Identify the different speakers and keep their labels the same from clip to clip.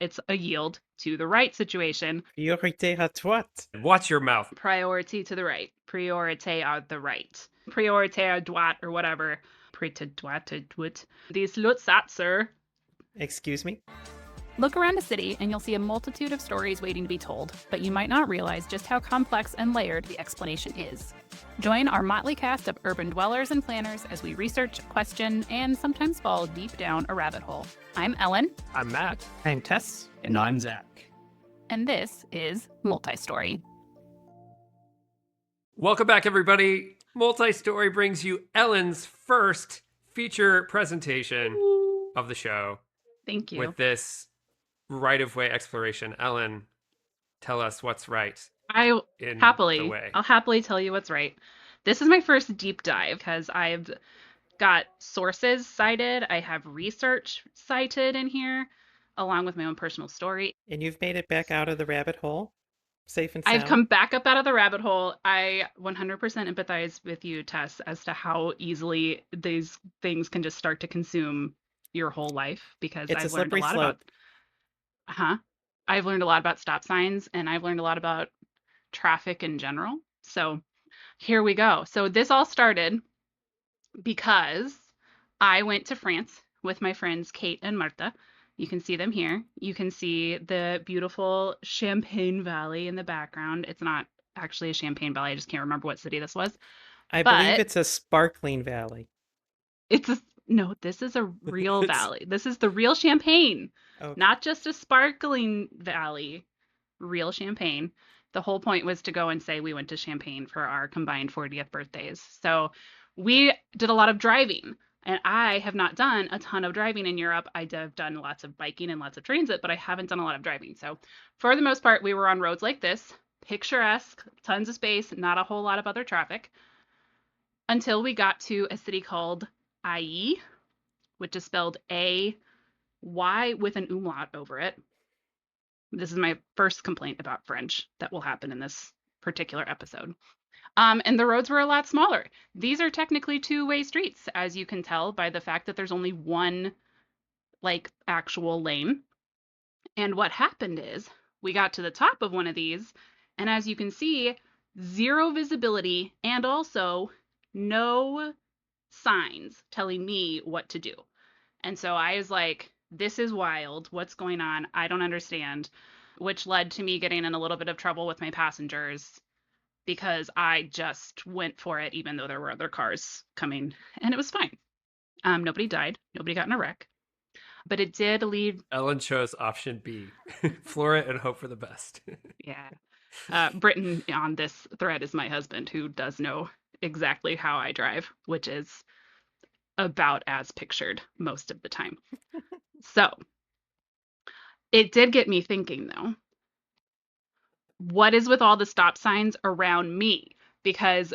Speaker 1: it's a yield to the right situation.
Speaker 2: Priorité à droite.
Speaker 3: Watch your mouth.
Speaker 1: Priority to the right. Priorité à the right. Priorité à droite or whatever. Priorité droite, droite. These Lutzatzer.
Speaker 2: Excuse me?
Speaker 4: Look around a city and you'll see a multitude of stories waiting to be told, but you might not realize just how complex and layered the explanation is. Join our motley cast of urban dwellers and planners as we research, question, and sometimes fall deep down a rabbit hole. I'm Ellen.
Speaker 3: I'm Matt.
Speaker 5: I'm Tess. And I'm Zach.
Speaker 4: And this is Multi-Story.
Speaker 3: Welcome back, everybody. Multi-Story brings you Ellen's first feature presentation of the show.
Speaker 1: Thank you.
Speaker 3: With this right-of-way exploration. Ellen, tell us what's right.
Speaker 1: I'll happily tell you what's right. This is my first deep dive because I've got sources cited. I have research cited in here, along with my own personal story.
Speaker 2: And you've made it back out of the rabbit hole? Safe and sound?
Speaker 1: I've come back up out of the rabbit hole. I 100% empathize with you, Tess, as to how easily these things can just start to consume your whole life, because I've learned a lot about I've learned a lot about stop signs, and I've learned a lot about traffic in general. So here we go. So this all started because I went to France with my friends Kate and Marta. You can see them here. You can see the beautiful Champagne Valley in the background. It's not actually a Champagne Valley. I just can't remember what city this was.
Speaker 2: I believe it's a sparkling valley.
Speaker 1: No, this is a real valley. This is the real Champagne. Okay. Not just a sparkling valley, real Champagne. The whole point was to go and say we went to Champagne for our combined 40th birthdays. So we did a lot of driving. And I have not done a ton of driving in Europe. I've done lots of biking and lots of transit, but I haven't done a lot of driving. So for the most part, we were on roads like this, picturesque, tons of space, not a whole lot of other traffic, until we got to a city called Ailly, which is spelled A-Y with an umlaut over it. This is my first complaint about French that will happen in this particular episode. And the roads were a lot smaller. These are technically two-way streets, as you can tell by the fact that there's only one, actual lane. And what happened is we got to the top of one of these, and as you can see, zero visibility and also no signs telling me what to do. And so I was like, this is wild. What's going on? I don't understand, which led to me getting in a little bit of trouble with my passengers, because I just went for it, even though there were other cars coming, and it was fine. Nobody died. Nobody got in a wreck. But it did lead...
Speaker 3: Ellen chose option B. Floor it and hope for the best.
Speaker 1: Yeah. Britain on this thread is my husband, who does know exactly how I drive, which is about as pictured most of the time. So it did get me thinking, though. What is with all the stop signs around me? Because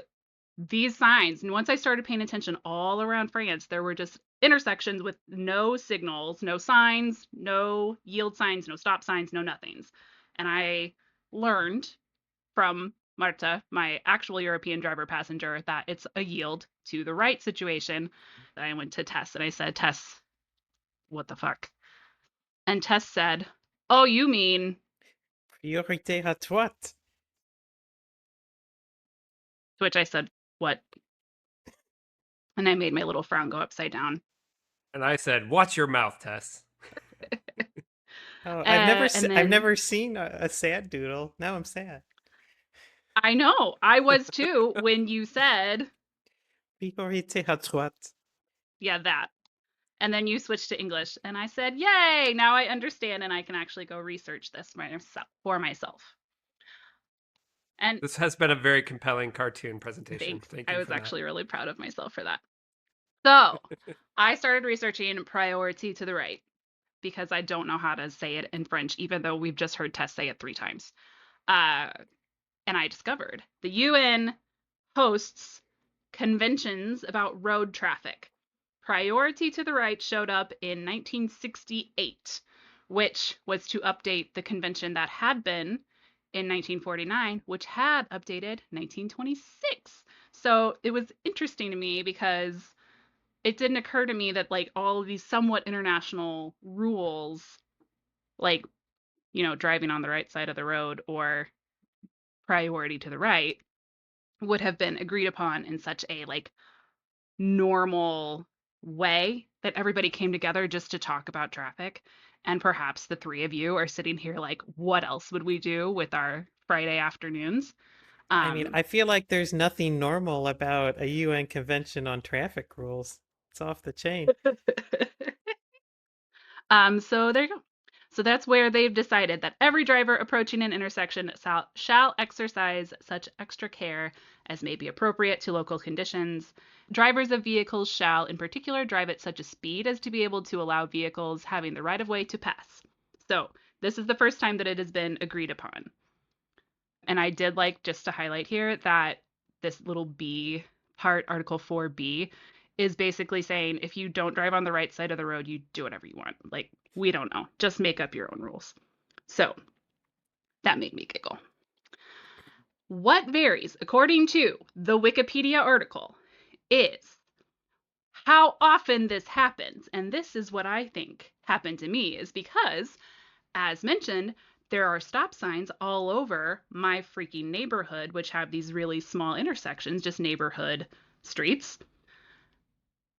Speaker 1: these signs, and once I started paying attention all around France, there were just intersections with no signals, no signs, no yield signs, no stop signs, no nothings. And I learned from Marta, my actual European driver passenger, that it's a yield to the right situation. I went to Tess and I said, Tess, what the fuck? And Tess said, oh, you mean...
Speaker 2: Priorité à droite.
Speaker 1: To which I said, what? And I made my little frown go upside down.
Speaker 3: And I said, watch your mouth, Tess.
Speaker 2: Oh, I've never seen a sad doodle. Now I'm sad.
Speaker 1: I know. I was too when you said...
Speaker 2: Priorité à droite.
Speaker 1: Yeah, that. And then you switched to English, and I said, yay, now I understand, and I can actually go research this for myself. And
Speaker 3: this has been a very compelling cartoon presentation. Thank you.
Speaker 1: I was actually really proud of myself for that. So I started researching priority to the right, because I don't know how to say it in French, even though we've just heard Tess say it 3 times. And I discovered the UN hosts conventions about road traffic. Priority to the right showed up in 1968, which was to update the convention that had been in 1949, which had updated 1926. So it was interesting to me because it didn't occur to me that all of these somewhat international rules driving on the right side of the road or priority to the right would have been agreed upon in such a like normal way that everybody came together just to talk about traffic. And perhaps the three of you are sitting here like, what else would we do with our Friday afternoons?
Speaker 2: I mean, I feel like there's nothing normal about a UN convention on traffic rules. It's off the chain.
Speaker 1: So there you go. So that's where they've decided that every driver approaching an intersection shall exercise such extra care as may be appropriate to local conditions. Drivers of vehicles shall, in particular, drive at such a speed as to be able to allow vehicles having the right of way to pass. So this is the first time that it has been agreed upon. And I did like just to highlight here that this little B part, Article 4B, is basically saying if you don't drive on the right side of the road, you do whatever you want. Like, we don't know. Just make up your own rules. So that made me giggle. What varies, according to the Wikipedia article, is how often this happens. And this is what I think happened to me, is because, as mentioned, there are stop signs all over my freaking neighborhood, which have these really small intersections, just neighborhood streets.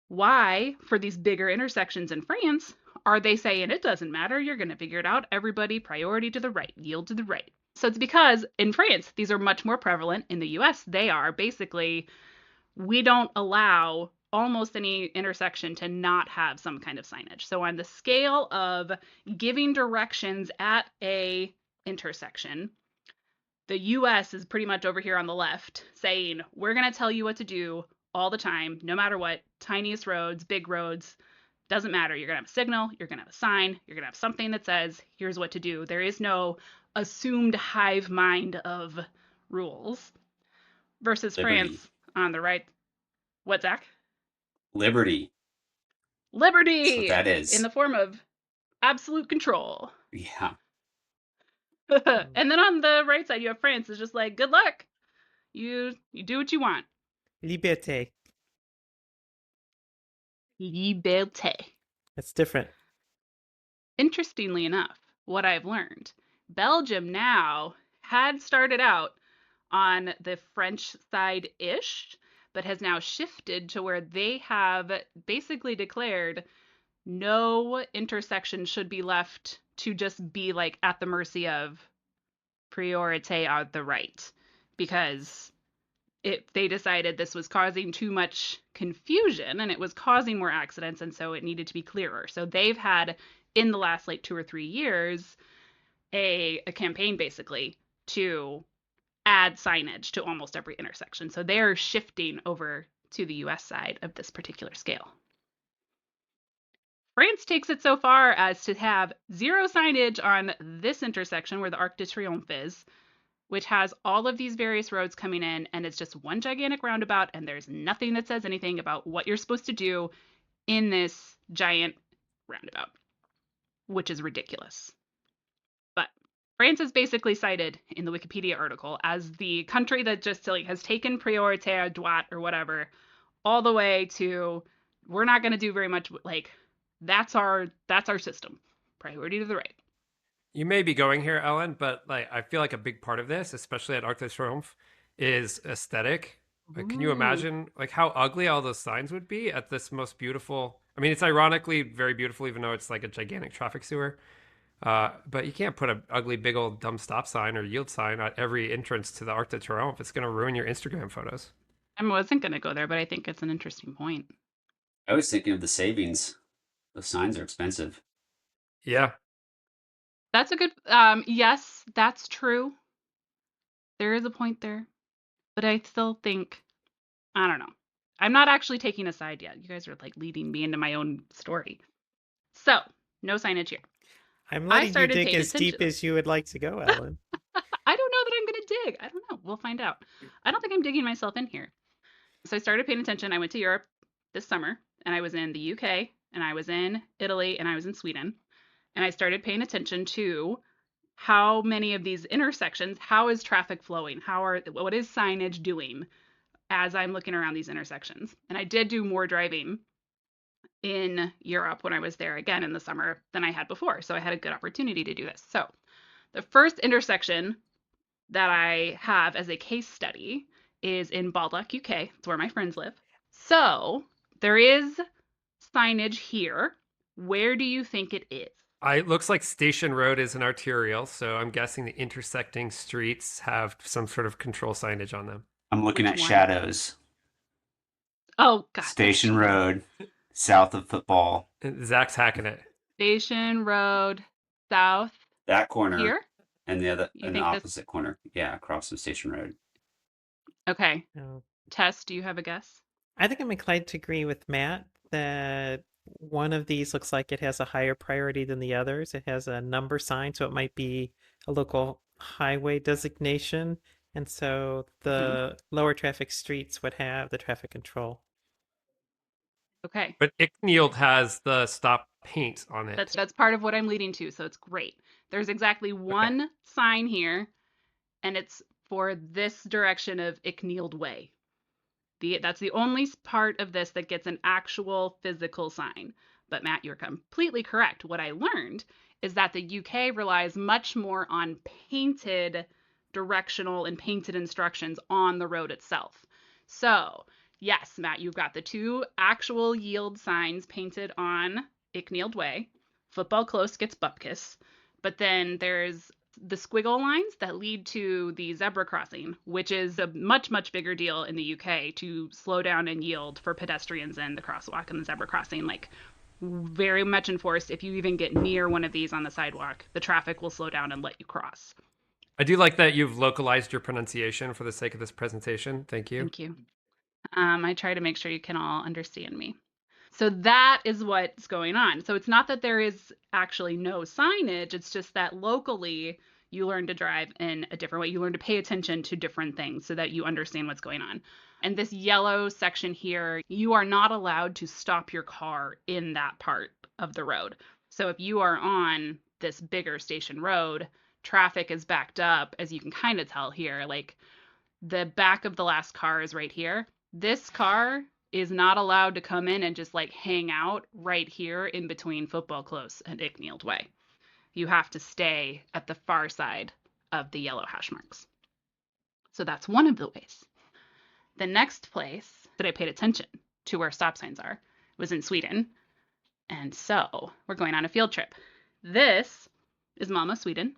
Speaker 1: Why, for these bigger intersections in France, are they saying it doesn't matter, you're going to figure it out, everybody priority to the right, yield to the right? So it's because in France, these are much more prevalent. In the US, they are basically, we don't allow almost any intersection to not have some kind of signage. So on the scale of giving directions at a intersection, the US is pretty much over here on the left saying, we're going to tell you what to do all the time, no matter what, tiniest roads, big roads, doesn't matter. You're going to have a signal, you're going to have a sign, you're going to have something that says, here's what to do. There is no assumed hive mind of rules. Versus
Speaker 6: Liberty.
Speaker 1: France on the right. What, Zach?
Speaker 6: Liberty.
Speaker 1: Liberty!
Speaker 6: That's what that is.
Speaker 1: In the form of absolute control.
Speaker 6: Yeah.
Speaker 1: And then on the right side, you have France. It's just like, good luck. You do what you want.
Speaker 2: Liberté.
Speaker 1: Liberté.
Speaker 2: That's different.
Speaker 1: Interestingly enough, what I've learned, Belgium now had started out on the French side-ish, but has now shifted to where they have basically declared no intersection should be left to just be like at the mercy of priorité on the right, because they decided this was causing too much confusion and it was causing more accidents, and so it needed to be clearer. So they've had in the last like 2 or 3 years a campaign basically to add signage to almost every intersection. So they're shifting over to the US side of this particular scale. France takes it so far as to have 0 signage on this intersection where the Arc de Triomphe is, which has all of these various roads coming in, and it's just one gigantic roundabout, and there's nothing that says anything about what you're supposed to do in this giant roundabout, which is ridiculous. But France is basically cited in the Wikipedia article as the country that just like has taken priorité à droite or whatever all the way to, we're not going to do very much, like that's our system, priority to the right.
Speaker 3: You may be going here, Ellen, but like I feel like a big part of this, especially at Arc de Triomphe, is aesthetic. Like, can you imagine like how ugly all those signs would be at this most beautiful? I mean, it's ironically very beautiful, even though it's like a gigantic traffic sewer. But you can't put an ugly, big old dumb stop sign or yield sign at every entrance to the Arc de Triomphe. It's going to ruin your Instagram photos.
Speaker 1: I wasn't going to go there, but I think it's an interesting point.
Speaker 6: I was thinking of the savings. Those signs are expensive.
Speaker 3: Yeah.
Speaker 1: That's a good, yes, that's true. There is a point there, but I still think, I don't know. I'm not actually taking a side yet. You guys are like leading me into my own story. So, no signage here.
Speaker 2: I'm letting you dig as deep as you would like to go, Ellen.
Speaker 1: I don't know that I'm going to dig. I don't know. We'll find out. I don't think I'm digging myself in here. So I started paying attention. I went to Europe this summer, and I was in the UK, and I was in Italy, and I was in Sweden. And I started paying attention to how many of these intersections, how is traffic flowing? What is signage doing as I'm looking around these intersections? And I did do more driving in Europe when I was there again in the summer than I had before. So I had a good opportunity to do this. So The first intersection that I have as a case study is in Baldock, UK. It's where my friends live. So there is signage here. Where do you think it is?
Speaker 3: It looks like Station Road is an arterial, so I'm guessing the intersecting streets have some sort of control signage on them.
Speaker 6: I'm looking
Speaker 1: Which
Speaker 6: at
Speaker 1: one?
Speaker 6: shadows.
Speaker 1: Oh, God.
Speaker 6: Station Road, south of football.
Speaker 3: Zach's hacking it.
Speaker 1: Station Road, south.
Speaker 6: That corner.
Speaker 1: Here?
Speaker 6: And the other,
Speaker 1: You
Speaker 6: and the
Speaker 1: think this?
Speaker 6: opposite corner. Yeah, across from Station Road.
Speaker 1: Okay.
Speaker 2: No.
Speaker 1: Tess, do you have a guess?
Speaker 2: I think I'm inclined to agree with Matt that one of these looks like it has a higher priority than the others. It has a number sign, so it might be a local highway designation. And so the lower traffic streets would have the traffic control.
Speaker 1: Okay.
Speaker 3: But Icknield has the stop paint on it.
Speaker 1: That's part of what I'm leading to, so it's great. There's exactly one sign here, and it's for this direction of Icknield Way. That's the only part of this that gets an actual physical sign. But Matt, you're completely correct. What I learned is that the UK relies much more on painted directional and painted instructions on the road itself. So, yes, Matt, you've got the two actual yield signs painted on Icknield Way. Football Close gets Bupkis. But then there's the squiggle lines that lead to the zebra crossing, which is a much, much bigger deal in the UK to slow down and yield for pedestrians in the crosswalk and the zebra crossing. Like, very much enforced. If you even get near one of these on the sidewalk, the traffic will slow down and let you cross.
Speaker 3: I do like that you've localized your pronunciation for the sake of this presentation. Thank you.
Speaker 1: Thank you. I try to make sure you can all understand me. So that is what's going on. So it's not that there is actually no signage. It's just that locally you learn to drive in a different way. You learn to pay attention to different things so that you understand what's going on. And this yellow section here, you are not allowed to stop your car in that part of the road. So if you are on this bigger station road, traffic is backed up, as you can kind of tell here. Like the back of the last car is right here. This car is not allowed to come in and just like hang out right here in between Football Close and Icknield Way. You have to stay at the far side of the yellow hash marks. So that's one of the ways. The next place that I paid attention to where stop signs are was in Sweden. And so we're going on a field trip. This is Malmö, Sweden.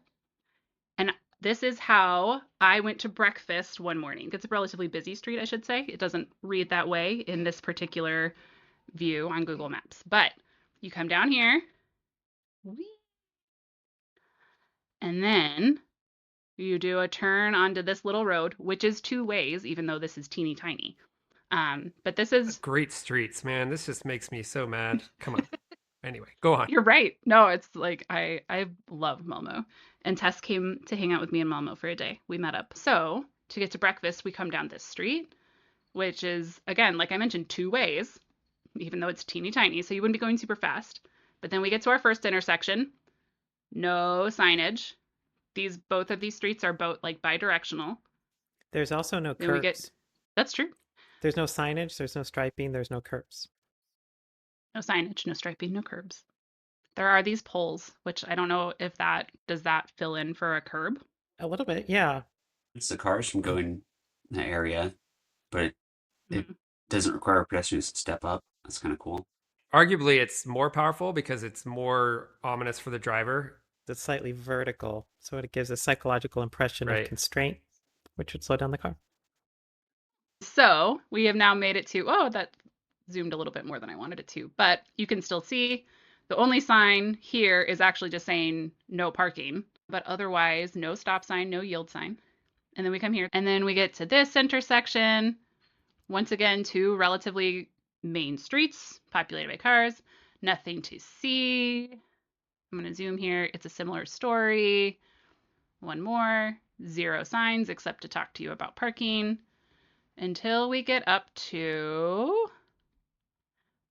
Speaker 1: And this is how I went to breakfast one morning. It's a relatively busy street, I should say. It doesn't read that way in this particular view on Google Maps. But you come down here, and then you do a turn onto this little road, which is two ways, even though this is teeny tiny. But this is
Speaker 3: great streets, man. This just makes me so mad. Come on. Anyway, go on.
Speaker 1: You're right. No, it's like I love Malmo. And Tess came to hang out with me in Malmo for a day. We met up. So to get to breakfast, we come down this street, which is, again, like I mentioned, two ways, even though it's teeny tiny. So you wouldn't be going super fast. But then we get to our first intersection. No signage. Both of these streets are both like bi-directional.
Speaker 2: There's also no
Speaker 1: Then
Speaker 2: curbs.
Speaker 1: That's true.
Speaker 2: There's no signage, there's no striping, there's no curbs.
Speaker 1: No signage, no striping, no curbs. There are these poles, which I don't know if does that fill in for a curb?
Speaker 2: A little bit, yeah.
Speaker 6: It's the cars from going in the area, but it doesn't require pedestrians to step up. That's kind of cool.
Speaker 3: Arguably, it's more powerful because it's more ominous for the driver.
Speaker 2: It's slightly vertical, so it gives a psychological impression of constraint, which would slow down the car.
Speaker 1: So we have now made it to, oh, that zoomed a little bit more than I wanted it to, but you can still see the only sign here is actually just saying no parking, but otherwise no stop sign, no yield sign. And then we come here and then we get to this intersection. Once again, two relatively main streets populated by cars, nothing to see. I'm going to zoom here. It's a similar story. One more, zero signs except to talk to you about parking until we get up to,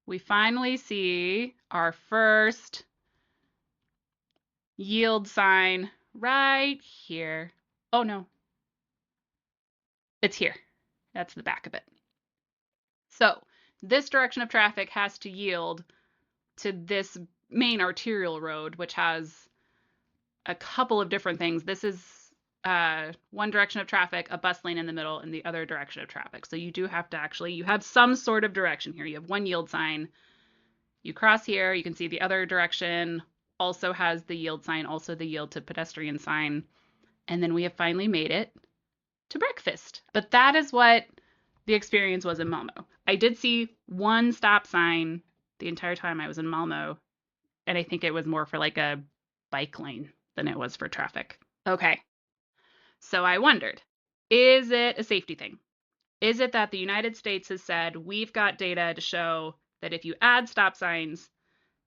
Speaker 1: we finally see our first yield sign right here. Oh no, it's here. That's the back of it. So this direction of traffic has to yield to this main arterial road, which has a couple of different things. This is one direction of traffic, a bus lane in the middle, and the other direction of traffic. So you do have to actually, you have some sort of direction here. You have one yield sign. You cross here, you can see the other direction also has the yield sign, also the yield to pedestrian sign. And then we have finally made it to breakfast. But that is what the experience was in Malmo. I did see one stop sign the entire time I was in Malmo, and I think it was more for like a bike lane than it was for traffic. Okay, so I wondered, is it a safety thing? Is it that the United States has said, we've got data to show that if you add stop signs,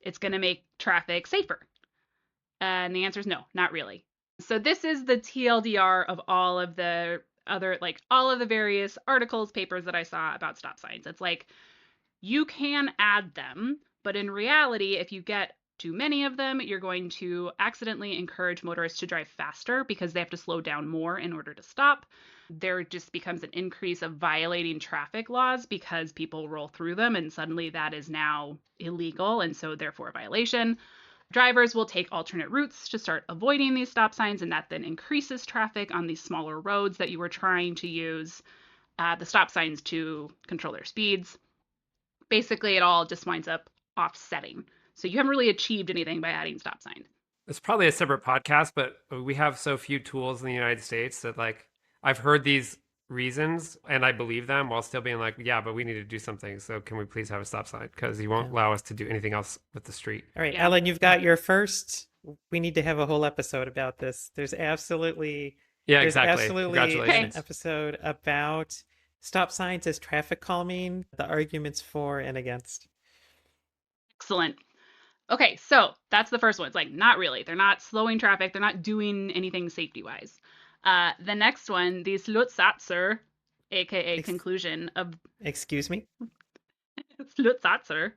Speaker 1: it's going to make traffic safer? And the answer is no, not really. So this is the TLDR of all of the other, like all of the various articles, papers that I saw about stop signs. It's like, you can add them, but in reality, if you get too many of them, you're going to accidentally encourage motorists to drive faster because they have to slow down more in order to stop. There just becomes an increase of violating traffic laws because people roll through them, and suddenly that is now illegal, and so therefore a violation. Drivers will take alternate routes to start avoiding these stop signs, and that then increases traffic on these smaller roads that you were trying to use the stop signs to control their speeds. Basically, it all just winds up offsetting. So you haven't really achieved anything by adding stop signs.
Speaker 3: It's probably a separate podcast, but we have so few tools in the United States that like I've heard these reasons and I believe them while still being like, yeah, but we need to do something. So can we please have a stop sign? Because you won't allow us to do anything else with the street.
Speaker 2: All right, Ellen, you've got your first. We need to have a whole episode about this. There's absolutely an episode about stop signs as traffic calming, the arguments for and against.
Speaker 1: Excellent. Okay, so that's the first one. It's like, not really. They're not slowing traffic. They're not doing anything safety-wise. The next one, the Slutsatser, aka conclusion of...
Speaker 2: Excuse me?
Speaker 1: Slutsatser.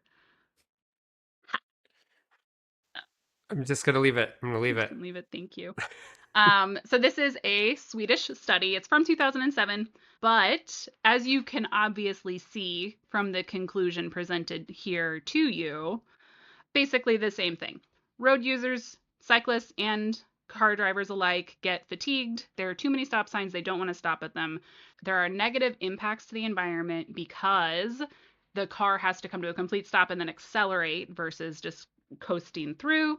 Speaker 3: I'm just going to leave it. I'm going to leave it.
Speaker 1: Leave it, thank you. So this is a Swedish study. It's from 2007, but as you can obviously see from the conclusion presented here to you, basically the same thing. Road users, cyclists, and car drivers alike get fatigued. There are too many stop signs. They don't want to stop at them. There are negative impacts to the environment because the car has to come to a complete stop and then accelerate versus just coasting through.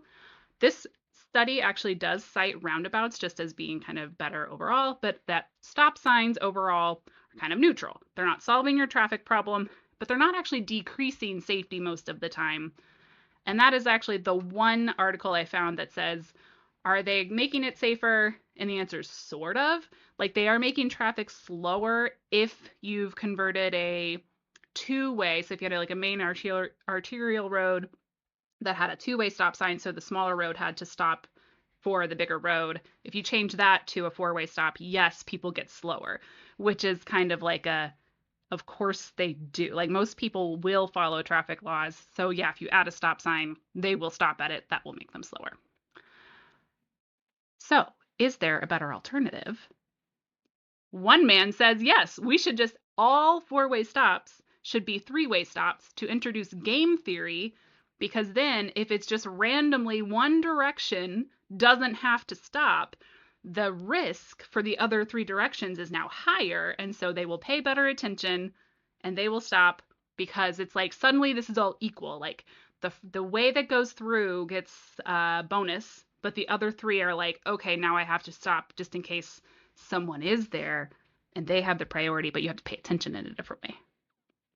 Speaker 1: This study actually does cite roundabouts just as being kind of better overall, but that stop signs overall are kind of neutral. They're not solving your traffic problem, but they're not actually decreasing safety most of the time. And that is actually the one article I found that says, are they making it safer? And the answer is sort of. Like, they are making traffic slower if you've converted a two-way. So if you had like a main arterial road that had a two-way stop sign, so the smaller road had to stop for the bigger road. If you change that to a four-way stop, yes, people get slower, which is kind of like of course they do. Like, most people will follow traffic laws. So yeah, if you add a stop sign, they will stop at it. That will make them slower. So is there a better alternative? One man says, yes, we should just, all four-way stops should be three-way stops to introduce game theory, because then if it's just randomly one direction doesn't have to stop, the risk for the other three directions is now higher, and so they will pay better attention and they will stop, because it's like suddenly this is all equal. Like, the way that goes through gets bonus, but the other three are like, okay, now I have to stop just in case someone is there and they have the priority, but you have to pay attention in a different way.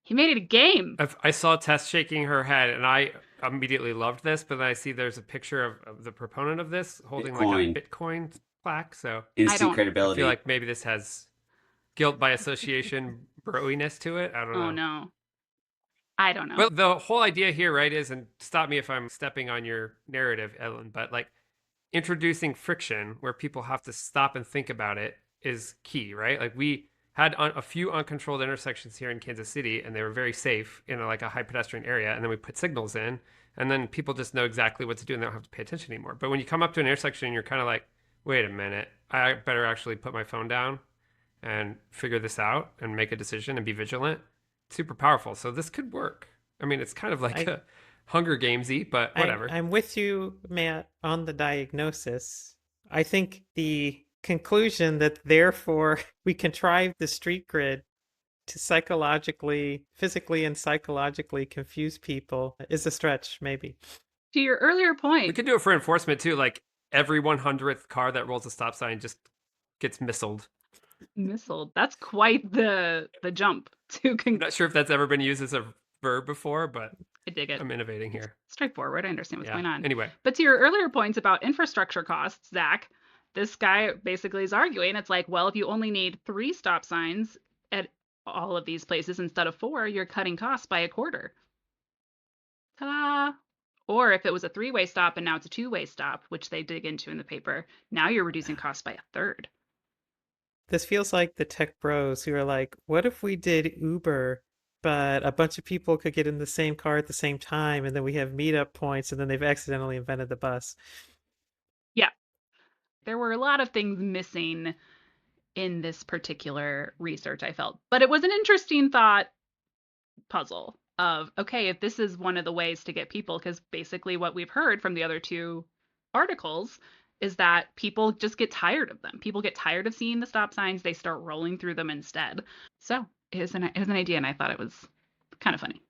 Speaker 1: He made it a game.
Speaker 3: I saw Tess shaking her head, and I immediately loved this, but then I see there's a picture of the proponent of this holding like a Bitcoin plaque. So
Speaker 6: instant credibility.
Speaker 3: I feel like maybe this has guilt by association broiness to it. I don't know.
Speaker 1: Oh, no. I don't know.
Speaker 3: But the whole idea here, right, is, and stop me if I'm stepping on your narrative, Ellen, but like introducing friction where people have to stop and think about it is key, right? Like, we had a few uncontrolled intersections here in Kansas City, and they were very safe in like a high pedestrian area. And then we put signals in, and then people just know exactly what to do and they don't have to pay attention anymore. But when you come up to an intersection, you're kind of like, wait a minute, I better actually put my phone down and figure this out and make a decision and be vigilant. Super powerful. So this could work. I mean, it's kind of like a Hunger Games-y, but whatever.
Speaker 2: I'm with you, Matt, on the diagnosis. I think the conclusion that therefore we contrived the street grid to psychologically, physically, and psychologically confuse people is a stretch, maybe.
Speaker 1: To your earlier point,
Speaker 3: we could do it for enforcement too. Like every 100th car that rolls a stop sign just gets missiled.
Speaker 1: missiled. That's quite the jump to
Speaker 3: I'm not sure if that's ever been used as a verb before, but
Speaker 1: I dig it.
Speaker 3: I'm innovating here.
Speaker 1: Straightforward. I understand what's going on.
Speaker 3: Anyway.
Speaker 1: But to your earlier points about infrastructure costs, Zach, this guy basically is arguing it's like, well, if you only need 3 stop signs at all of these places instead of 4, you're cutting costs by a quarter. Ta-da! Or if it was a 3-way stop and now it's a 2-way stop, which they dig into in the paper, now you're reducing costs by a third.
Speaker 2: This feels like the tech bros who are like, what if we did Uber, but a bunch of people could get in the same car at the same time, and then we have meetup points, and then they've accidentally invented the bus.
Speaker 1: Yeah. There were a lot of things missing in this particular research, I felt. But it was an interesting thought puzzle of, okay, if this is one of the ways to get people, because basically what we've heard from the other 2 articles is that people just get tired of them. People get tired of seeing the stop signs. They start rolling through them instead. So it was an idea, and I thought it was kind of funny.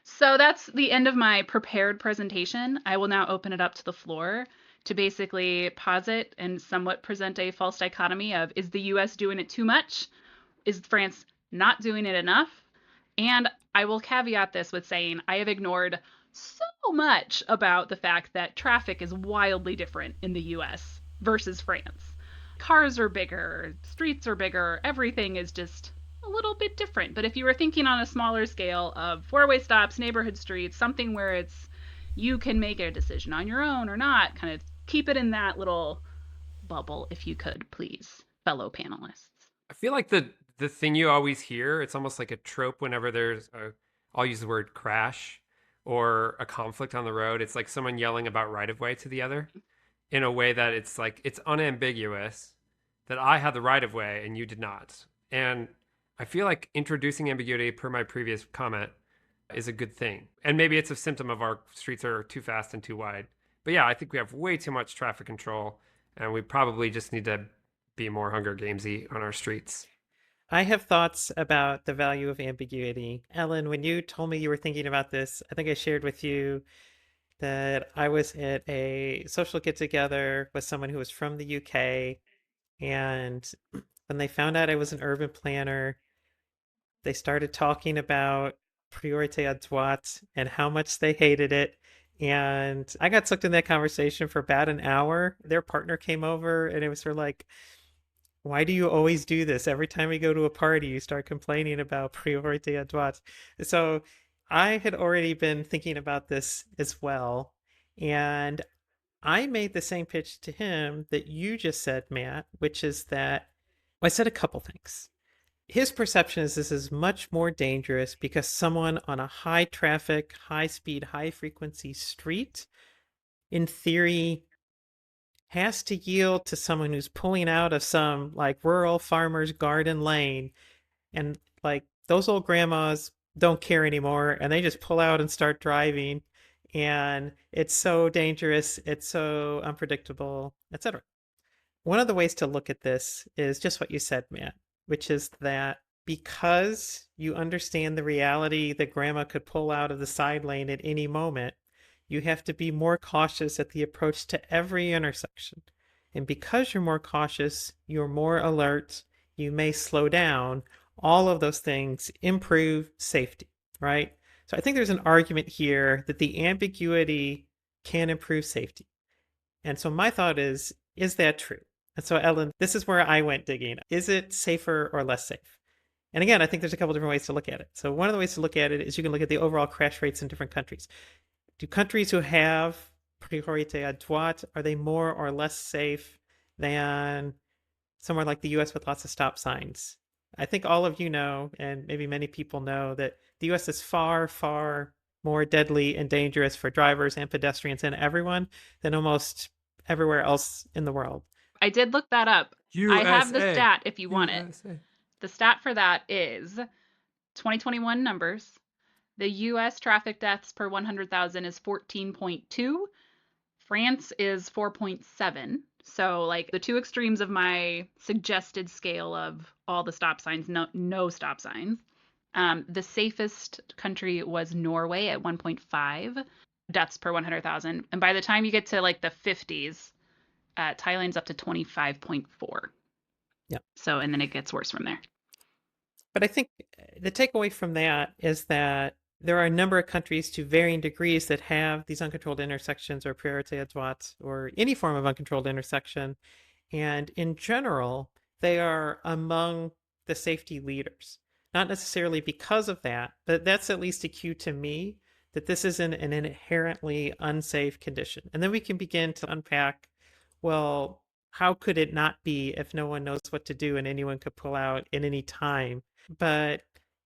Speaker 1: So that's the end of my prepared presentation. I will now open it up to the floor to basically posit and somewhat present a false dichotomy of, is the US doing it too much? Is France not doing it enough? And I will caveat this with saying I have ignored so much about the fact that traffic is wildly different in the US versus France. Cars are bigger, streets are bigger, everything is just a little bit different. But if you were thinking on a smaller scale of 4-way stops, neighborhood streets, something where it's you can make a decision on your own or not, kind of keep it in that little bubble if you could, please, fellow panelists.
Speaker 3: I feel like the thing you always hear, it's almost like a trope whenever there's I'll use the word crash or a conflict on the road. It's like someone yelling about right of way to the other in a way that it's like it's unambiguous that I had the right of way and you did not. And I feel like introducing ambiguity, per my previous comment, is a good thing. And maybe it's a symptom of our streets are too fast and too wide. But yeah, I think we have way too much traffic control, and we probably just need to be more Hunger Gamesy on our streets.
Speaker 2: I have thoughts about the value of ambiguity. Ellen, when you told me you were thinking about this, I think I shared with you that I was at a social get together with someone who was from the UK. And when they found out I was an urban planner, they started talking about priorité à droite and how much they hated it. And I got sucked in that conversation for about an hour. Their partner came over and it was sort of like, why do you always do this? Every time we go to a party, you start complaining about priorité à droite. So I had already been thinking about this as well. And I made the same pitch to him that you just said, Matt, which is that I said a couple things. His perception is this is much more dangerous because someone on a high traffic, high speed, high frequency street, in theory, has to yield to someone who's pulling out of some like rural farmer's garden lane, and like those old grandmas don't care anymore and they just pull out and start driving, and it's so dangerous, it's so unpredictable, etc. One of the ways to look at this is just what you said, Matt, which is that because you understand the reality that grandma could pull out of the side lane at any moment, you have to be more cautious at the approach to every intersection. And because you're more cautious, you're more alert, you may slow down. All of those things improve safety, right? So I think there's an argument here that the ambiguity can improve safety. And so my thought is that true? And so, Ellen, this is where I went digging. Is it safer or less safe? And again, I think there's a couple different ways to look at it. So one of the ways to look at it is you can look at the overall crash rates in different countries. Do countries who have priorité à droite, are they more or less safe than somewhere like the US with lots of stop signs? I think all of you know, and maybe many people know, that the US is far, far more deadly and dangerous for drivers and pedestrians and everyone than almost everywhere else in the world.
Speaker 1: I did look that up.
Speaker 3: USA.
Speaker 1: I have the stat if you want
Speaker 3: USA.
Speaker 1: it. The stat for that is 2021 numbers. The US traffic deaths per 100,000 is 14.2. France is 4.7. So like the two extremes of my suggested scale of all the stop signs, no stop signs. The safest country was Norway at 1.5 deaths per 100,000. And by the time you get to like the 50s, Thailand's up to 25.4.
Speaker 2: Yeah.
Speaker 1: So, and then it gets worse from there.
Speaker 2: But I think the takeaway from that is that there are a number of countries to varying degrees that have these uncontrolled intersections or priorité à droite or any form of uncontrolled intersection. And in general, they are among the safety leaders. Not necessarily because of that, but that's at least a cue to me that this isn't an inherently unsafe condition. And then we can begin to unpack, well, how could it not be if no one knows what to do and anyone could pull out at any time? But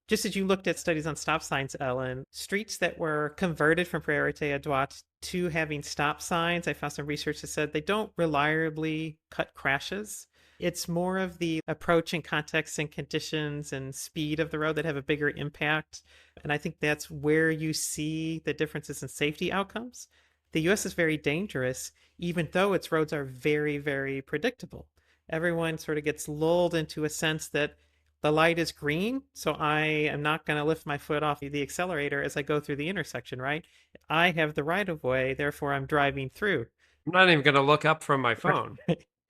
Speaker 2: just as you looked at studies on stop signs, Ellen, streets that were converted from priorité à droite to having stop signs, I found some research that said they don't reliably cut crashes. It's more of the approach and context and conditions and speed of the road that have a bigger impact. And I think that's where you see the differences in safety outcomes. The US is very dangerous, even though its roads are very, very predictable. Everyone sort of gets lulled into a sense that the light is green, so I am not going to lift my foot off the accelerator as I go through the intersection, right? I have the right of way, therefore I'm driving through.
Speaker 3: I'm not even going to look up from my phone.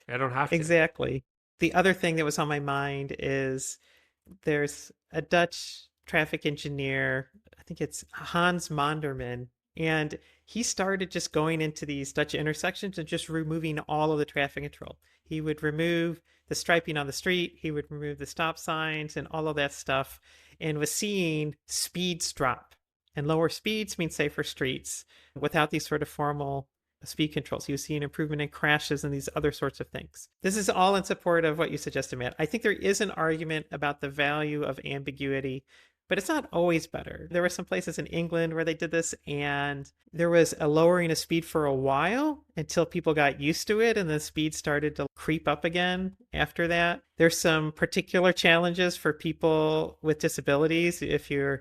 Speaker 3: I don't have to.
Speaker 2: Exactly. The other thing that was on my mind is there's a Dutch traffic engineer, I think it's Hans Monderman, and he started just going into these Dutch intersections and just removing all of the traffic control. He would remove the striping on the street, he would remove the stop signs and all of that stuff, and was seeing speeds drop. And lower speeds mean safer streets without these sort of formal speed controls. He was seeing improvement in crashes and these other sorts of things. This is all in support of what you suggested, Matt. I think there is an argument about the value of ambiguity, but it's not always better. There were some places in England where they did this, and there was a lowering of speed for a while until people got used to it, and the speed started to creep up again after that. There's some particular challenges for people with disabilities. If you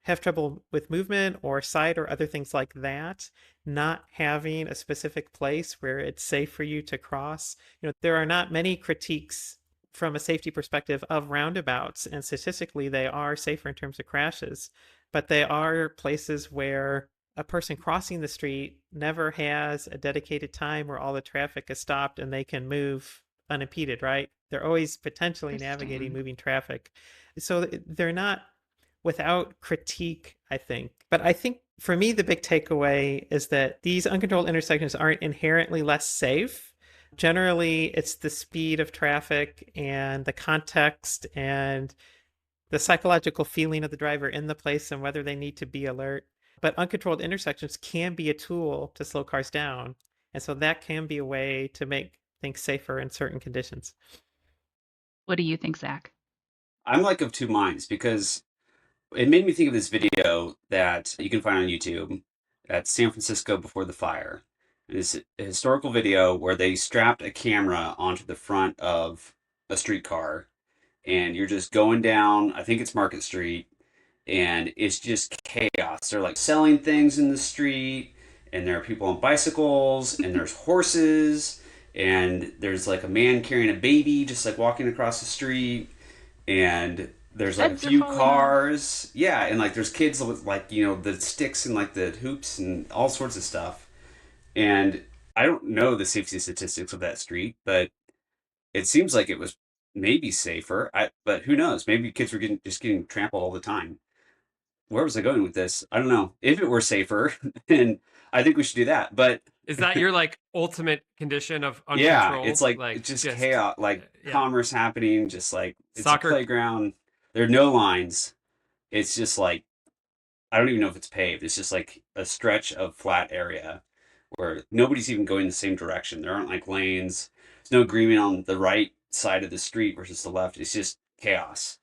Speaker 2: have trouble with movement or sight or other things like that, not having a specific place where it's safe for you to cross. There are not many critiques from a safety perspective of roundabouts, and statistically they are safer in terms of crashes, but they are places where a person crossing the street never has a dedicated time where all the traffic is stopped and they can move unimpeded, right? They're always potentially navigating moving traffic. So they're not without critique, I think. But I think for me, the big takeaway is that these uncontrolled intersections aren't inherently less safe. Generally, it's the speed of traffic and the context and the psychological feeling of the driver in the place and whether they need to be alert. But uncontrolled intersections can be a tool to slow cars down. And so that can be a way to make things safer in certain conditions.
Speaker 1: What do you think, Zach?
Speaker 6: I'm like of two minds because it made me think of this video that you can find on YouTube at San Francisco before the fire. It's a historical video where they strapped a camera onto the front of a streetcar, and you're just going down, I think it's Market Street, and it's just chaos. They're like selling things in the street, and there are people on bicycles, and there's horses, and there's like a man carrying a baby just like walking across the street, and there's like a few cars. Yeah, and like there's kids with like, the sticks and like the hoops and all sorts of stuff. And I don't know the safety statistics of that street, but it seems like it was maybe safer. But who knows? Maybe kids were just getting trampled all the time. Where was I going with this? I don't know. If it were safer, then I think we should do that. But
Speaker 3: is that your like ultimate condition of uncontrolled?
Speaker 6: Yeah, it's like it's just chaos, like commerce happening, just like it's soccer. A playground. There are no lines. It's just like, I don't even know if it's paved. It's just like a stretch of flat area where nobody's even going the same direction. There aren't like lanes. There's no agreement on the right side of the street versus the left. It's just chaos.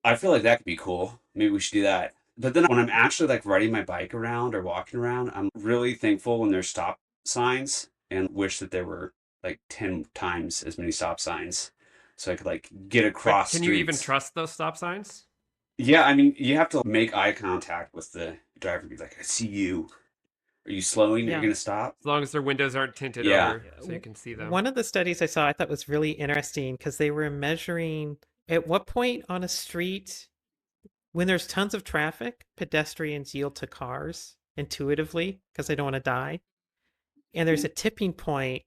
Speaker 6: I feel like that could be cool. Maybe we should do that. But then when I'm actually like riding my bike around or walking around, I'm really thankful when there's stop signs and wish that there were like 10 times as many stop signs so I could like get across.
Speaker 3: But can you even trust those stop signs?
Speaker 6: Yeah, I mean, you have to make eye contact with the driver and be like, I see you. Are you slowing that you're
Speaker 2: Yeah.
Speaker 6: going to stop?
Speaker 3: As long as their windows aren't tinted
Speaker 6: Yeah.
Speaker 3: over so you can see them.
Speaker 2: One of the studies I saw I thought was really interesting because they were measuring at what point on a street, when there's tons of traffic, pedestrians yield to cars intuitively because they don't want to die. And there's a tipping point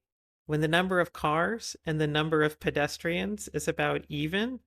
Speaker 2: when the number of cars and the number of pedestrians is about even,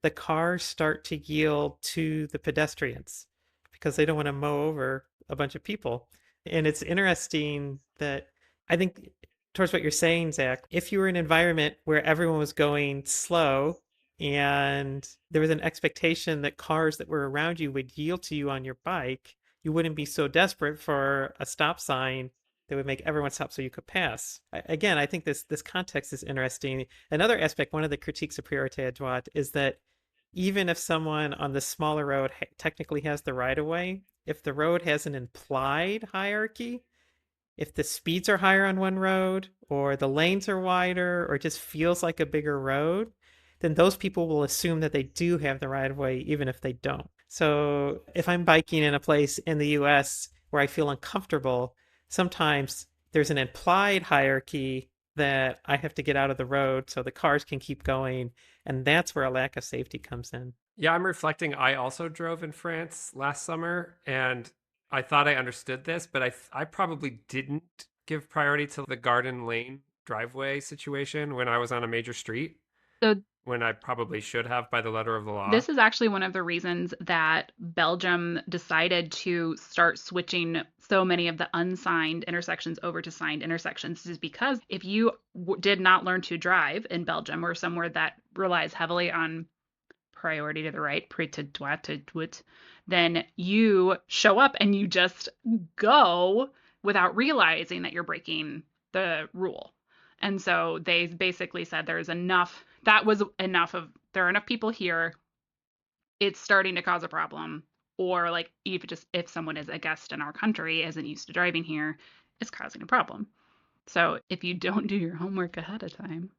Speaker 2: the cars start to yield to the pedestrians because they don't want to mow over a bunch of people. And it's interesting that I think towards what you're saying, Zach, if you were in an environment where everyone was going slow and there was an expectation that cars that were around you would yield to you on your bike, you wouldn't be so desperate for a stop sign that would make everyone stop so you could pass. Again, I think this context is interesting. Another aspect, one of the critiques of priorité à droite is that even if someone on the smaller road technically has the right of way, if the road has an implied hierarchy, if the speeds are higher on one road or the lanes are wider or just feels like a bigger road, then those people will assume that they do have the right of way even if they don't. So if I'm biking in a place in the US where I feel uncomfortable, sometimes there's an implied hierarchy that I have to get out of the road so the cars can keep going. And that's where a lack of safety comes in.
Speaker 3: Yeah, I'm reflecting. I also drove in France last summer, and I thought I understood this, but I probably didn't give priority to the garden lane driveway situation when I was on a major street,
Speaker 1: So
Speaker 3: when I probably should have by the letter of the law.
Speaker 1: this is actually one of the reasons that Belgium decided to start switching so many of the unsigned intersections over to signed intersections, is because if you did not learn to drive in Belgium or somewhere that relies heavily on priority to the right, then you show up and you just go without realizing that you're breaking the rule. And so they basically said there's enough, that was enough of, there are enough people here, it's starting to cause a problem. Or like if someone is a guest in our country, isn't used to driving here, it's causing a problem. So if you don't do your homework ahead of time,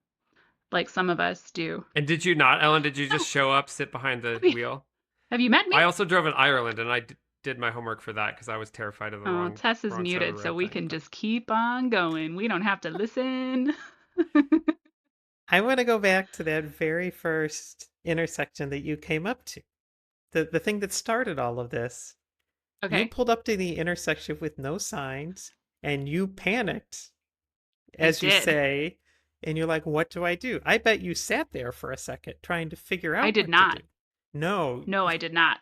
Speaker 1: like some of us do.
Speaker 3: And did you not, Ellen? Did you
Speaker 1: No.
Speaker 3: just show up, sit behind the wheel?
Speaker 1: Have you met me?
Speaker 3: I also drove in Ireland, and I did my homework for that because I was terrified of the
Speaker 1: Oh, Tess is
Speaker 3: wrong side of
Speaker 1: muted,
Speaker 3: the
Speaker 1: so
Speaker 3: road
Speaker 1: we
Speaker 3: thing,
Speaker 1: can
Speaker 3: but-
Speaker 1: just keep on going. We don't have to listen.
Speaker 2: I want to go back to that very first intersection that you came up to. The thing that started all of this. You
Speaker 1: Okay.
Speaker 2: pulled up to the intersection with no signs and you panicked,
Speaker 1: I
Speaker 2: as you
Speaker 1: did.
Speaker 2: say, and you're like, what do I do? I bet you sat there for a second trying to figure out
Speaker 1: I did
Speaker 2: what
Speaker 1: not.
Speaker 2: to do. No.
Speaker 1: No, I did not.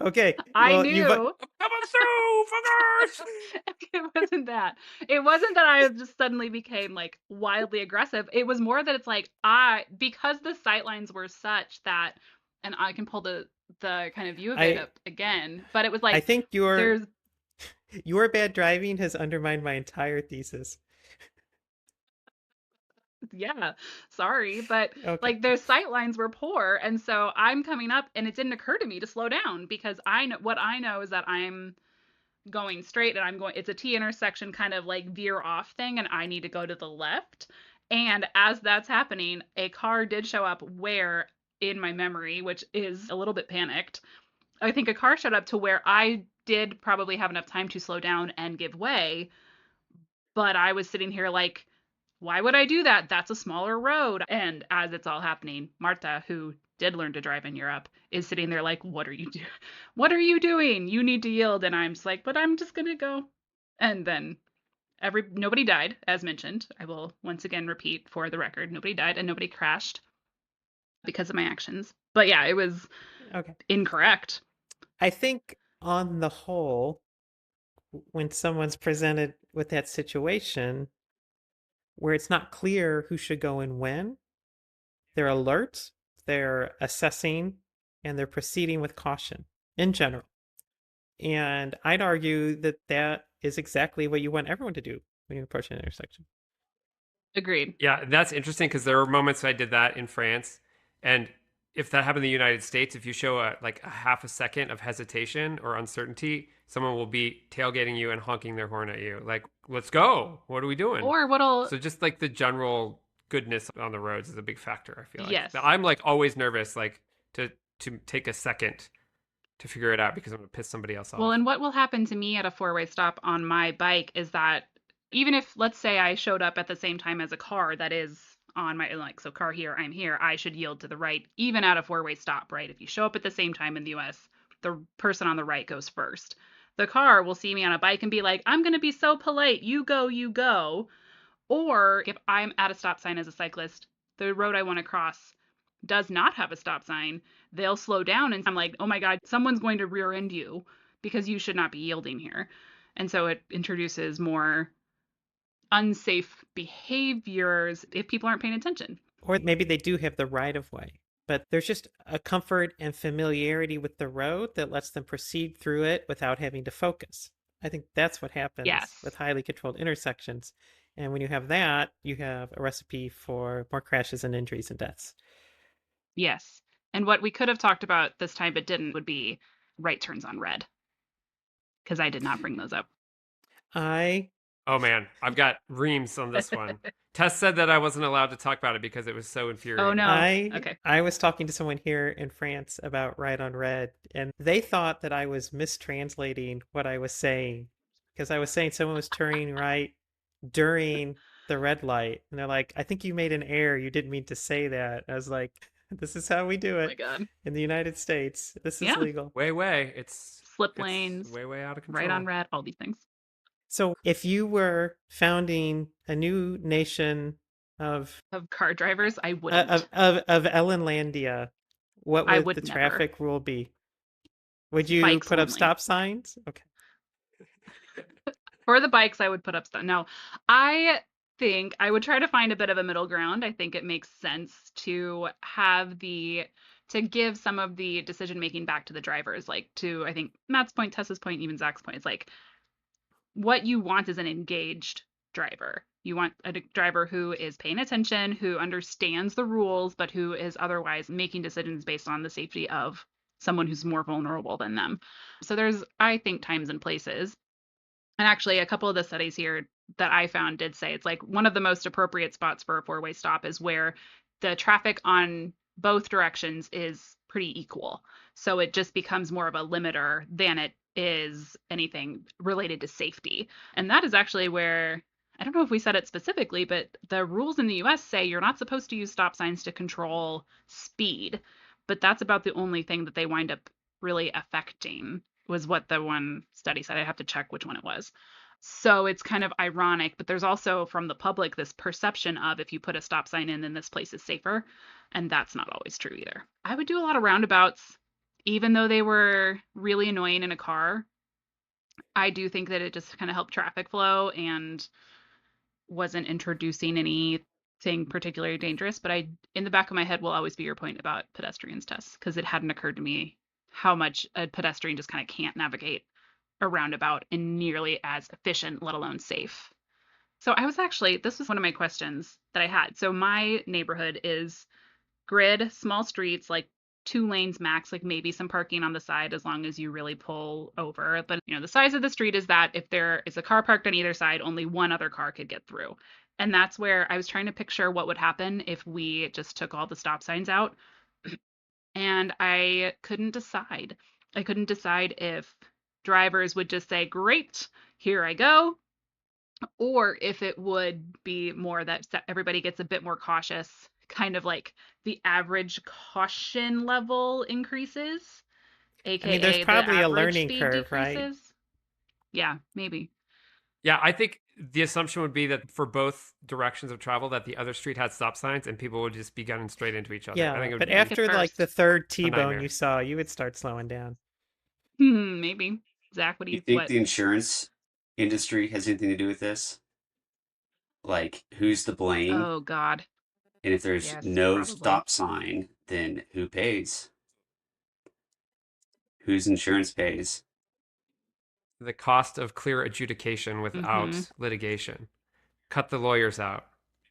Speaker 2: Okay.
Speaker 1: I
Speaker 2: Well,
Speaker 1: knew.
Speaker 3: Coming through, fuckers!
Speaker 1: It wasn't that. It wasn't that I just suddenly became like wildly aggressive. It was more that it's like because the sight lines were such that, and I can pull the kind of view of it up again, but it was
Speaker 2: I
Speaker 1: like
Speaker 2: think
Speaker 1: there's
Speaker 2: your bad driving has undermined my entire thesis.
Speaker 1: yeah, sorry, but
Speaker 2: Okay.
Speaker 1: like their sight lines were poor, and so I'm coming up, and it didn't occur to me to slow down because I know is that I'm going straight and it's a T intersection kind of like veer off thing, and I need to go to the left. And as that's happening, a car did show up where in my memory, which is a little bit panicked, I think a car showed up to where I did probably have enough time to slow down and give way, but I was sitting here like, why would I do that? That's a smaller road. And as it's all happening, Marta, who did learn to drive in Europe, is sitting there like, what are you doing? What are you doing? You need to yield. And I'm just like, but I'm just gonna go. And then nobody died, as mentioned. I will once again repeat for the record, nobody died and nobody crashed because of my actions. But yeah, it was
Speaker 2: Okay.
Speaker 1: incorrect.
Speaker 2: I think on the whole, when someone's presented with that situation where it's not clear who should go and when, they're alert, they're assessing, and they're proceeding with caution in general. And I'd argue that that is exactly what you want everyone to do when you approach an intersection.
Speaker 1: Agreed.
Speaker 3: Yeah, that's interesting because there were moments I did that in France, and if that happened in the United States, if you show a half a second of hesitation or uncertainty, someone will be tailgating you and honking their horn at you, like, "Let's go! What are we doing?"
Speaker 1: Or what'll
Speaker 3: So just like the general goodness on the roads is a big factor. I feel like
Speaker 1: Yes.
Speaker 3: I'm like always nervous, like to take a second to figure it out because I'm going to piss somebody else
Speaker 1: Well,
Speaker 3: off.
Speaker 1: and what will happen to me at a four-way stop on my bike is that even if, let's say, I showed up at the same time as a car that is on my, like, so car here, I'm here, I should yield to the right, even at a four-way stop, right? If you show up at the same time in the US, the person on the right goes first. The car will see me on a bike and be like, I'm going to be so polite, you go, you go. Or if I'm at a stop sign as a cyclist, the road I want to cross does not have a stop sign, they'll slow down and I'm like, oh my God, someone's going to rear end you because you should not be yielding here. And so it introduces more unsafe behaviors if people aren't paying attention.
Speaker 2: Or maybe they do have the right of way, but there's just a comfort and familiarity with the road that lets them proceed through it without having to focus. I think that's what happens with
Speaker 1: Yes.
Speaker 2: highly controlled intersections. And when you have that, you have a recipe for more crashes and injuries and deaths.
Speaker 1: Yes. And what we could have talked about this time but didn't would be right turns on red because I did not bring those up.
Speaker 2: I
Speaker 3: Oh man, I've got reams on this one. Tess said that I wasn't allowed to talk about it because it was so infuriating.
Speaker 1: Oh no.
Speaker 2: I
Speaker 1: Okay.
Speaker 2: I was talking to someone here in France about right on red, and they thought that I was mistranslating what I was saying because I was saying someone was turning right during the red light, and they're like, "I think you made an error. You didn't mean to say that." I was like, "This is how we do
Speaker 1: Oh my
Speaker 2: it
Speaker 1: God.
Speaker 2: in the United States. This is
Speaker 1: Yeah.
Speaker 2: legal."
Speaker 3: Way.
Speaker 1: Slip
Speaker 3: It's
Speaker 1: lanes,
Speaker 3: way out of
Speaker 1: right on
Speaker 3: control.
Speaker 1: red, all these things.
Speaker 2: So, if you were founding a new nation of
Speaker 1: Of car drivers, I wouldn't.
Speaker 2: of Ellenlandia, what
Speaker 1: I
Speaker 2: would the
Speaker 1: would never.
Speaker 2: traffic rule be? Would you
Speaker 1: Bikes
Speaker 2: put up
Speaker 1: only.
Speaker 2: stop signs? Okay.
Speaker 1: For the bikes, I would put up stuff. No, I think I would try to find a bit of a middle ground. I think it makes sense to have to give some of the decision making back to the drivers, like to I think Matt's point, Tessa's point, even Zach's point. It's like what you want is an engaged driver. You want a driver who is paying attention, who understands the rules, but who is otherwise making decisions based on the safety of someone who's more vulnerable than them. So there's, I think, times and places. And actually, a couple of the studies here that I found did say it's like one of the most appropriate spots for a four-way stop is where the traffic on both directions is pretty equal. So it just becomes more of a limiter than it is anything related to safety. And that is actually where I don't know if we said it specifically, but the rules in the US say you're not supposed to use stop signs to control speed. But that's about the only thing that they wind up really affecting was what the one study said. I have to check which one it was. So it's kind of ironic, but there's also from the public this perception of if you put a stop sign in, then this place is safer. And that's not always true either. I would do a lot of roundabouts, even though they were really annoying in a car. I do think that it just kind of helped traffic flow and wasn't introducing anything particularly dangerous. But in the back of my head, will always be your point about pedestrians tests because it hadn't occurred to me how much a pedestrian just kind of can't navigate a roundabout in nearly as efficient, let alone safe. So this was one of my questions that I had. So my neighborhood is grid, small streets, like 2 lanes max, like maybe some parking on the side as long as you really pull over. But the size of the street is that if there is a car parked on either side, only one other car could get through. And that's where I was trying to picture what would happen if we just took all the stop signs out. And I couldn't decide. I couldn't decide if drivers would just say, great, here I go, or if it would be more that everybody gets a bit more cautious, kind of like the average caution level increases,
Speaker 2: I mean, there's
Speaker 1: aka the
Speaker 2: probably a
Speaker 1: average
Speaker 2: learning
Speaker 1: speed
Speaker 2: curve, right?
Speaker 1: decreases. Yeah, maybe.
Speaker 3: Yeah, I think the assumption would be that for both directions of travel, that the other street had stop signs and people would just be gunning straight into each other. I
Speaker 2: Yeah,
Speaker 3: think it would
Speaker 2: but
Speaker 3: be
Speaker 2: after like the
Speaker 1: First.
Speaker 2: third
Speaker 3: a
Speaker 2: T-bone
Speaker 3: nightmare.
Speaker 2: you saw, you would start slowing down.
Speaker 1: Maybe. Zach, what do
Speaker 6: You
Speaker 1: you
Speaker 6: think
Speaker 1: what?
Speaker 6: the insurance industry has anything to do with this? Like, who's to blame?
Speaker 1: Oh God.
Speaker 6: And if there's
Speaker 1: Yes,
Speaker 6: no
Speaker 1: probably.
Speaker 6: stop sign, then who pays? Whose insurance pays?
Speaker 3: The cost of clear adjudication
Speaker 1: Mm-hmm.
Speaker 3: without litigation. Cut the lawyers out.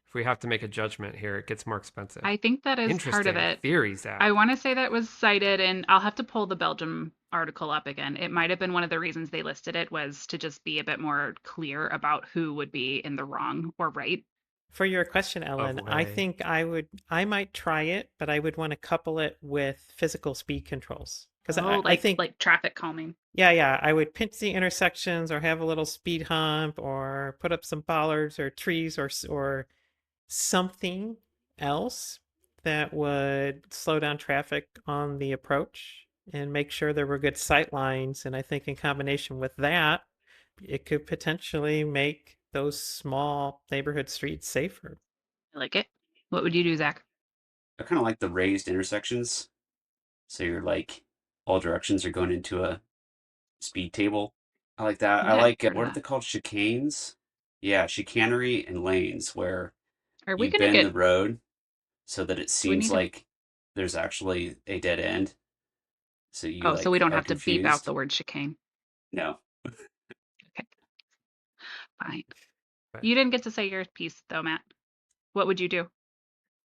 Speaker 3: If we have to make a judgment here, it gets more expensive.
Speaker 1: I think that is part of
Speaker 3: Interesting
Speaker 1: it.
Speaker 3: theory, Zach.
Speaker 1: I want to say that was cited, and I'll have to pull the Belgium article up again. It might have been one of the reasons they listed it was to just be a bit more clear about who would be in the wrong or right.
Speaker 2: For your question,
Speaker 3: Of
Speaker 2: Ellen, I
Speaker 3: lay.
Speaker 2: think I might try it, but I would want to couple it with physical speed controls Because
Speaker 1: Oh,
Speaker 2: I think,
Speaker 1: like traffic calming.
Speaker 2: yeah, I would pinch the intersections or have a little speed hump or put up some bollards or trees or something else that would slow down traffic on the approach and make sure there were good sight lines. And I think in combination with that, it could potentially make those small neighborhood streets safer.
Speaker 1: I like it. What would you do, Zach?
Speaker 6: I kind of like the raised intersections. So you're like all directions are going into a speed table. I like
Speaker 1: I
Speaker 6: that. I
Speaker 1: think I've
Speaker 6: like
Speaker 1: heard of
Speaker 6: what are
Speaker 1: that.
Speaker 6: they called? Chicanes? Yeah, chicanery and lanes where
Speaker 1: Are we
Speaker 6: you
Speaker 1: gonna
Speaker 6: bend the
Speaker 1: get?
Speaker 6: road so that it
Speaker 1: Do we
Speaker 6: seems
Speaker 1: need to?
Speaker 6: like there's actually a dead end. So you
Speaker 1: Oh, so we
Speaker 6: like
Speaker 1: don't
Speaker 6: are
Speaker 1: have to beep out
Speaker 6: confused.
Speaker 1: the word chicane.
Speaker 6: No.
Speaker 1: Okay, fine.
Speaker 3: Right.
Speaker 1: You didn't get to say your piece though, Matt. What would you do?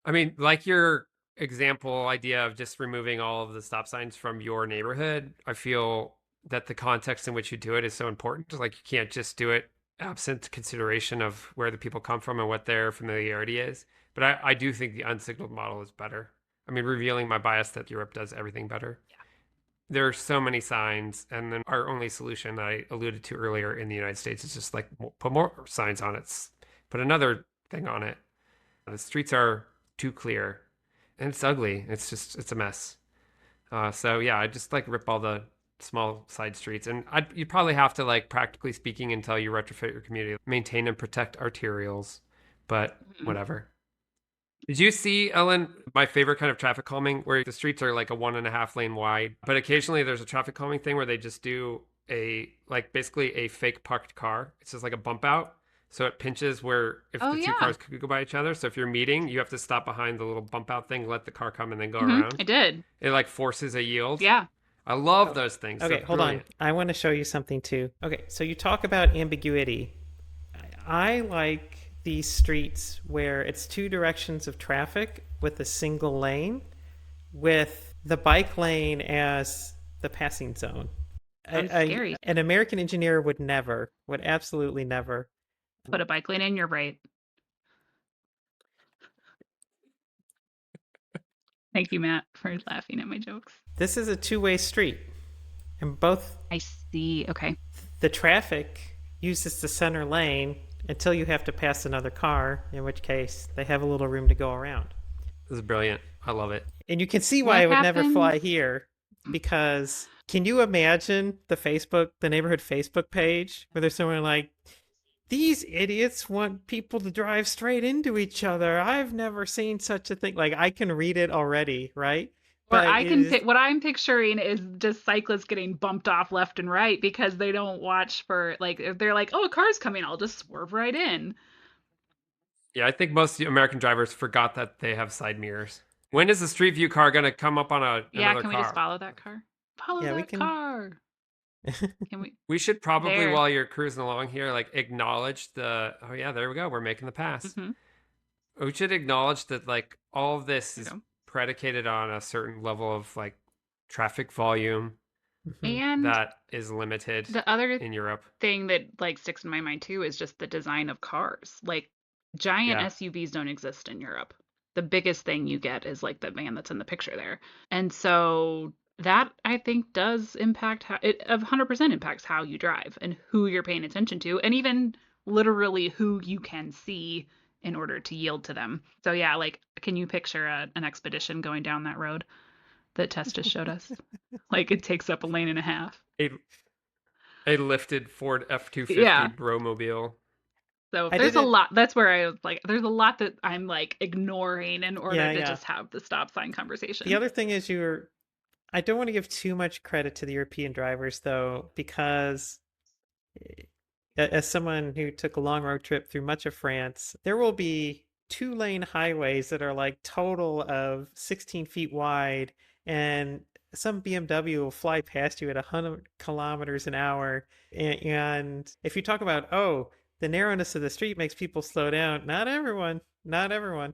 Speaker 3: I mean, like your example idea of just removing all of the stop signs from your neighborhood, I feel that the context in which you do it is so important. Like you can't just do it absent consideration of where the people come from and what their familiarity is. But I do think the unsignaled model is better. I mean, revealing my bias that Europe does everything better. There are so many signs, and then our only solution that I alluded to earlier in the United States is just like put more signs on it, put another thing on it. The streets are too clear, and it's ugly. It's a mess. So yeah, I just like rip all the small side streets, and you'd probably have to, like, practically speaking, until you retrofit your community, maintain and protect arterials, but
Speaker 1: Mm-mm.
Speaker 3: whatever. Did you see, Ellen, my favorite kind of traffic calming, where the streets are like a 1.5 lane wide, but occasionally there's a traffic calming thing where they just do basically a fake parked car. It's just like a bump out. So it pinches where if
Speaker 1: Oh
Speaker 3: the two
Speaker 1: yeah.
Speaker 3: cars could go by each other. So if you're meeting, you have to stop behind the little bump out thing, let the car come, and then go
Speaker 1: I
Speaker 3: around.
Speaker 1: did.
Speaker 3: It like forces a yield.
Speaker 1: Yeah.
Speaker 3: I love
Speaker 2: Oh,
Speaker 3: those things.
Speaker 2: okay,
Speaker 3: They're
Speaker 2: hold on.
Speaker 3: brilliant.
Speaker 2: I want to show you something too. Okay, so you talk about ambiguity. I like these streets where it's two directions of traffic with a single lane, with the bike lane as the passing zone.
Speaker 1: Sounds scary.
Speaker 2: An American engineer would absolutely never.
Speaker 1: Put a bike lane in, you're right. Thank you, Matt, for laughing at my jokes.
Speaker 2: This is a two-way street, and both
Speaker 1: I see. Okay.
Speaker 2: the traffic uses the center lane until you have to pass another car, in which case they have a little room to go around.
Speaker 3: This is brilliant. I love it.
Speaker 2: And you can see why
Speaker 1: What
Speaker 2: I would never fly
Speaker 1: happens?
Speaker 2: here, because can you imagine the neighborhood Facebook page where there's someone like, these idiots want people to drive straight into each other. I've never seen such a thing. Like, I can read it already, right?
Speaker 1: Or
Speaker 2: But
Speaker 1: I
Speaker 2: it
Speaker 1: can
Speaker 2: is,
Speaker 1: what I'm picturing is just cyclists getting bumped off left and right because they don't watch for, like, if they're like, oh, a car's coming, I'll just swerve right in.
Speaker 3: Yeah, I think most American drivers forgot that they have side mirrors. When is the Street View car going to come up on
Speaker 1: Yeah,
Speaker 3: another
Speaker 1: can we just
Speaker 3: car?
Speaker 1: follow that car? Follow
Speaker 2: yeah, we
Speaker 1: that
Speaker 2: can.
Speaker 1: car. Can we?
Speaker 3: We should probably,
Speaker 1: There.
Speaker 3: while you're cruising along here, like acknowledge oh yeah, there we go. We're making the pass.
Speaker 1: Mm-hmm.
Speaker 3: We should acknowledge that, like, all of this
Speaker 1: There
Speaker 3: is
Speaker 1: you go.
Speaker 3: predicated on a certain level of, like, traffic volume
Speaker 2: Mhm.
Speaker 1: And
Speaker 3: that is limited
Speaker 1: the other
Speaker 3: in Europe.
Speaker 1: thing that, like, sticks in my mind too is just the design of cars. Like, giant
Speaker 3: Yeah.
Speaker 1: SUVs don't exist in Europe. The biggest thing you get is like the van that's in the picture there. And so that, I think, does impact how it 100% impacts how you drive and who you're paying attention to, and even literally who you can see in order to yield to them. So yeah, like, can you picture an expedition going down that road that Tess just showed us? Like, it takes up a lane and a half.
Speaker 3: A lifted Ford F-250
Speaker 1: Yeah.
Speaker 3: Bromobile.
Speaker 1: So
Speaker 2: I
Speaker 1: there's a
Speaker 2: didn't.
Speaker 1: lot. That's where I was like, there's a lot that I'm like ignoring in order
Speaker 2: Yeah,
Speaker 1: to
Speaker 2: yeah.
Speaker 1: just have the stop sign conversation.
Speaker 2: The other thing is I don't want to give too much credit to the European drivers, though, because as someone who took a long road trip through much of France, there will be two-lane highways that are like total of 16 feet wide, and some BMW will fly past you at 100 kilometers an hour. And if you talk about, oh, the narrowness of the street makes people slow down, not everyone, not everyone.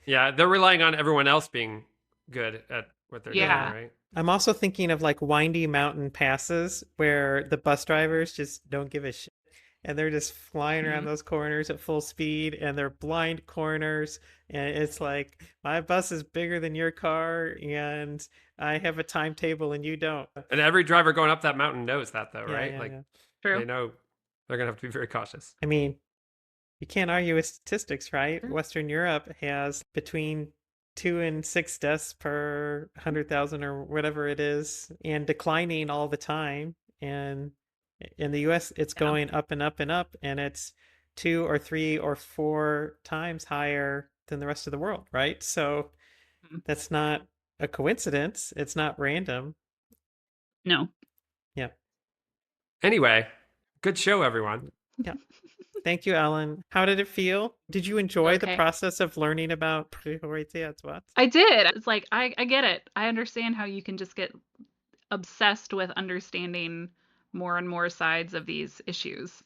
Speaker 3: Yeah, they're relying on everyone else being good at what they're
Speaker 1: Yeah.
Speaker 3: doing, right?
Speaker 2: I'm also thinking of like windy mountain passes where the bus drivers just don't give a shit. and they're just flying around
Speaker 1: Mhm.
Speaker 2: those corners at full speed, and they're blind corners, and it's like my bus is bigger than your car, and I have a timetable and you don't.
Speaker 3: And every driver going up that mountain knows that, though,
Speaker 2: Yeah,
Speaker 3: right?
Speaker 2: yeah,
Speaker 3: Like
Speaker 2: yeah.
Speaker 1: True.
Speaker 3: they know they're gonna have to be very cautious.
Speaker 2: I mean, you can't argue with statistics, right?
Speaker 1: Sure.
Speaker 2: Western Europe has between 2 and 6 deaths per 100,000 or whatever it is, and declining all the time. And in the US, it's
Speaker 1: Yeah.
Speaker 2: going up and up and up, and it's 2 or 3 or 4 times higher than the rest of the world, right? So
Speaker 1: Mhm.
Speaker 2: that's not a coincidence. It's not random.
Speaker 1: No.
Speaker 2: Yeah.
Speaker 3: Anyway, good show, everyone.
Speaker 2: Yeah. Thank you, Ellen. How did it feel? Did you enjoy the
Speaker 1: Okay.
Speaker 2: process of learning about priorité à droite?
Speaker 1: I did. It's like I get it. I understand how you can just get obsessed with understanding more and more sides of these issues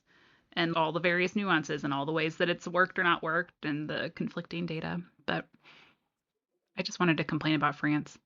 Speaker 1: and all the various nuances and all the ways that it's worked or not worked and the conflicting data. But I just wanted to complain about France.